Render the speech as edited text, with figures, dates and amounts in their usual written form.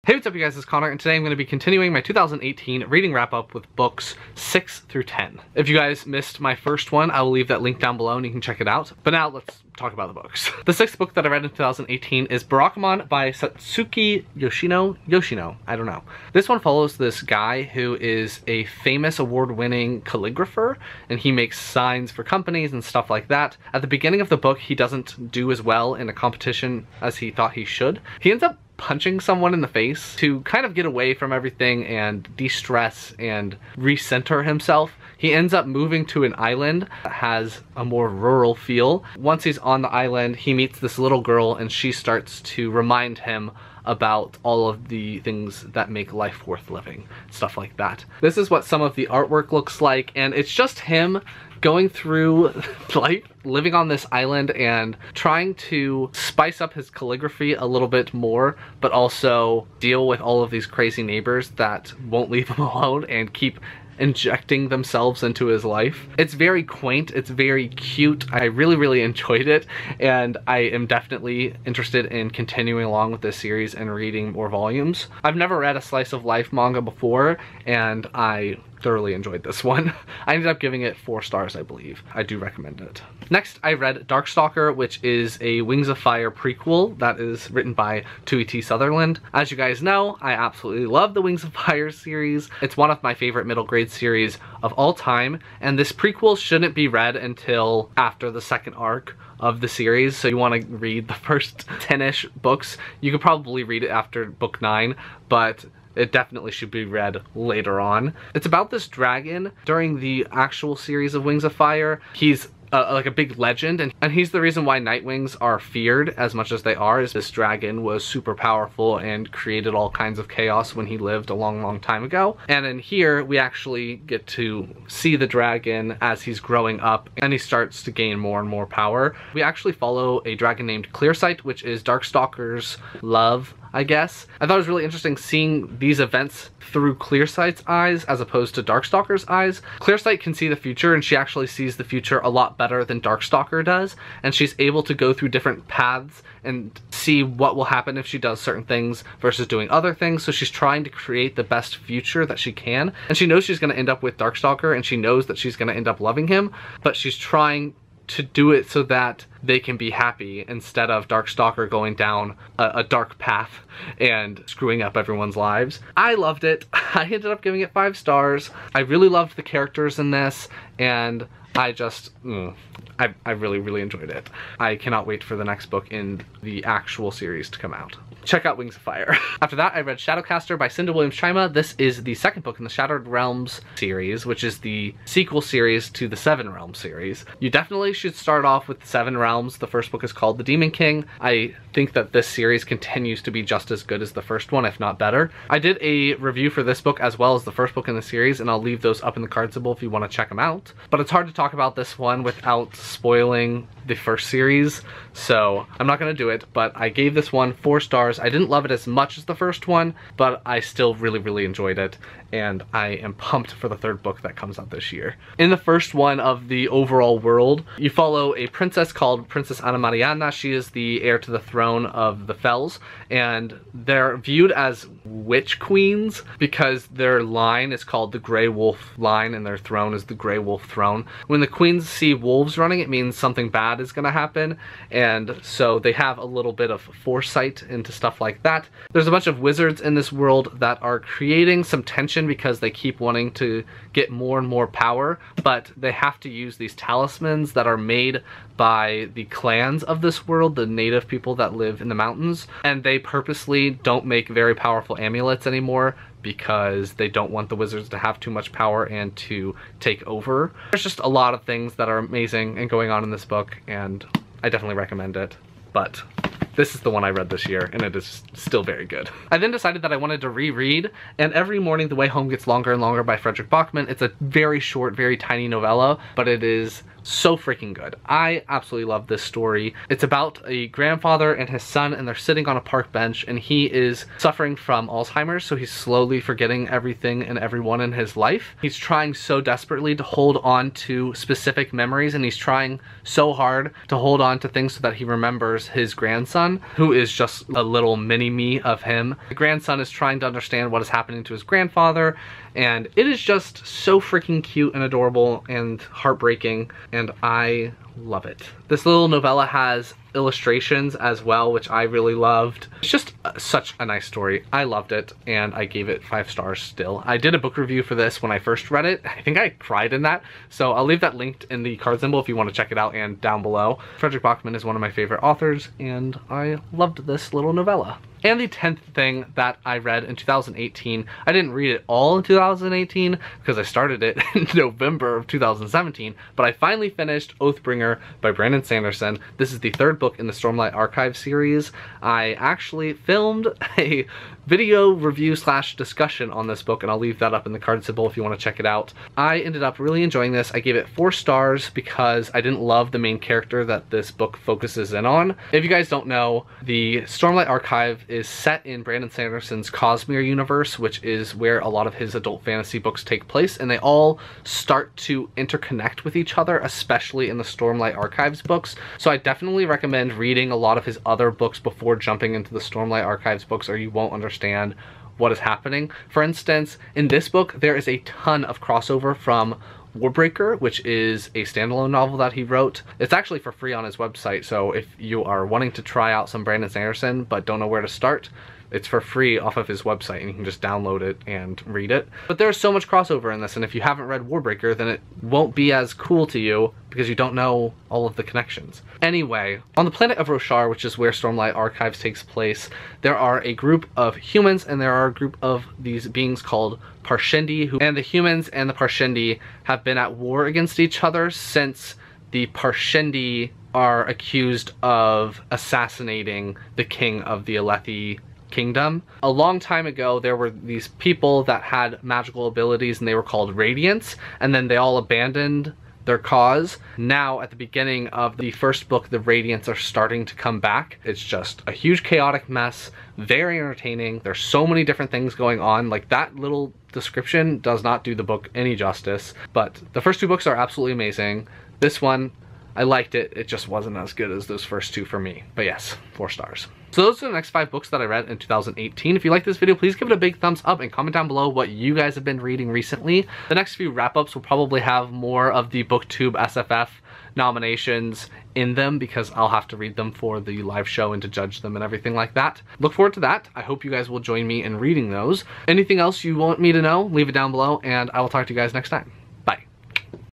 Hey, what's up you guys, it's Connor, and today I'm going to be continuing my 2018 reading wrap-up with books 6 through 10. If you guys missed my first one, I will leave that link down below and you can check it out. But now let's talk about the books. The sixth book that I read in 2018 is Barackman by Satsuki Yoshino, I don't know. This one follows this guy who is a famous award-winning calligrapher, and he makes signs for companies and stuff like that. At the beginning of the book, he doesn't do as well in a competition as he thought he should. He ends up punching someone in the face to kind of get away from everything and de-stress and recenter himself. He ends up moving to an island that has a more rural feel. Once he's on the island, he meets this little girl and she starts to remind him about all of the things that make life worth living, stuff like that. This is what some of the artwork looks like, and it's just him going through life, living on this island and trying to spice up his calligraphy a little bit more, but also deal with all of these crazy neighbors that won't leave him alone and keep injecting themselves into his life. It's very quaint, it's very cute. I really enjoyed it, and I am definitely interested in continuing along with this series and reading more volumes. I've never read a slice of life manga before, and I thoroughly enjoyed this one. I ended up giving it 4 stars, I believe. I do recommend it. Next, I read Darkstalker, which is a Wings of Fire prequel that is written by Tui T. Sutherland. As you guys know, I absolutely love the Wings of Fire series. It's one of my favorite middle grade series of all time, and this prequel shouldn't be read until after the second arc of the series, so you want to read the first 10-ish books. You could probably read it after book 9, but it definitely should be read later on. It's about this dragon. During the actual series of Wings of Fire, he's like a big legend, and he's the reason why Nightwings are feared as much as they are. Is this dragon was super powerful and created all kinds of chaos when he lived a long time ago. And in here we actually get to see the dragon as he's growing up, and he starts to gain more and more power. We actually follow a dragon named Clearsight, which is Darkstalker's love, I guess. I thought it was really interesting seeing these events through Clearsight's eyes as opposed to Darkstalker's eyes. Clearsight can see the future, and she actually sees the future a lot better than Darkstalker does, and she's able to go through different paths and see what will happen if she does certain things versus doing other things. So she's trying to create the best future that she can, and she knows she's going to end up with Darkstalker, and she knows that she's going to end up loving him, but she's trying to do it so that they can be happy instead of Darkstalker going down a dark path and screwing up everyone's lives. I loved it. I ended up giving it 5 stars. I really loved the characters in this, and I just, I really enjoyed it. I cannot wait for the next book in the actual series to come out. Check out Wings of Fire. After that, I read Shadowcaster by Cinda Williams-Chima. This is the second book in the Shattered Realms series, which is the sequel series to the Seven Realms series. You definitely should start off with the Seven Realms. The first book is called The Demon King. I think that this series continues to be just as good as the first one, if not better. I did a review for this book as well as the first book in the series, and I'll leave those up in the card symbol if you want to check them out. But it's hard to talk about this one without spoiling the first series, so I'm not gonna do it, but I gave this one 4 stars. I didn't love it as much as the first one, but I still really enjoyed it, and I am pumped for the third book that comes out this year. In the first one of the overall world, you follow a princess called Princess Ana Mariana. She is the heir to the throne of the Fells, and they're viewed as witch queens because their line is called the Grey Wolf line, and their throne is the Grey Wolf throne. When the queens see wolves running, it means something bad is gonna happen, and so they have a little bit of foresight into stuff like that. There's a bunch of wizards in this world that are creating some tension because they keep wanting to get more and more power, but they have to use these talismans that are made by the clans of this world, the native people that live in the mountains, and they purposely don't make very powerful amulets anymore because they don't want the wizards to have too much power and to take over. There's just a lot of things that are amazing and going on in this book, and I definitely recommend it, but this is the one I read this year, and it is still very good. I then decided that I wanted to reread And Every Morning the Way Home Gets Longer and Longer by Frederick Bachman. It's a very short, very tiny novella, but it is so freaking good. I absolutely love this story. It's about a grandfather and his son, and they're sitting on a park bench, and he is suffering from Alzheimer's, so he's slowly forgetting everything and everyone in his life. He's trying so desperately to hold on to specific memories, and he's trying so hard to hold on to things so that he remembers his grandson, who is just a little mini-me of him. The grandson is trying to understand what is happening to his grandfather, and it is just so freaking cute and adorable and heartbreaking, and I love it. This little novella has illustrations as well, which I really loved. It's just such a nice story. I loved it, and I gave it 5 stars still. I did a book review for this when I first read it. I think I cried in that, so I'll leave that linked in the card symbol if you want to check it out, and down below. Barackman is one of my favorite authors, and I loved this little novella. And the 10th thing that I read in 2018, I didn't read it all in 2018 because I started it in November of 2017, but I finally finished Oathbringer by Brandon Sanderson. This is the 3rd book in the Stormlight Archive series. I actually filmed a video review / discussion on this book, and I'll leave that up in the card symbol if you want to check it out. I ended up really enjoying this. I gave it 4 stars because I didn't love the main character that this book focuses in on. If you guys don't know, the Stormlight Archive is set in Brandon Sanderson's Cosmere universe, which is where a lot of his adult fantasy books take place, and they all start to interconnect with each other, especially in the Stormlight Archives books. So I definitely recommend reading a lot of his other books before jumping into the Stormlight Archives books, or you won't understand what is happening. For instance, in this book, there is a ton of crossover from Oathbringer, which is a standalone novel that he wrote. It's actually for free on his website, so if you are wanting to try out some Brandon Sanderson but don't know where to start, it's for free off of his website, and you can just download it and read it. But there's so much crossover in this, and if you haven't read Oathbringer, then it won't be as cool to you because you don't know all of the connections. Anyway, on the planet of Roshar, which is where Stormlight Archives takes place, there are a group of humans, and there are a group of these beings called Parshendi, and the humans and the Parshendi have been at war against each other since the Parshendi are accused of assassinating the king of the Alethi kingdom. A long time ago, there were these people that had magical abilities, and they were called Radiants, and then they all abandoned their cause. Now, at the beginning of the 1st book, the Radiants are starting to come back. It's just a huge chaotic mess, very entertaining. There's so many different things going on. Like, that little description does not do the book any justice, but the first 2 books are absolutely amazing. This one, I liked it. It just wasn't as good as those first 2 for me. But yes, 4 stars. So those are the next 5 books that I read in 2018. If you like this video, please give it a big thumbs up and comment down below what you guys have been reading recently. The next few wrap-ups will probably have more of the BookTube SFF nominations in them because I'll have to read them for the live show and to judge them and everything like that. Look forward to that. I hope you guys will join me in reading those. Anything else you want me to know, leave it down below, and I will talk to you guys next time.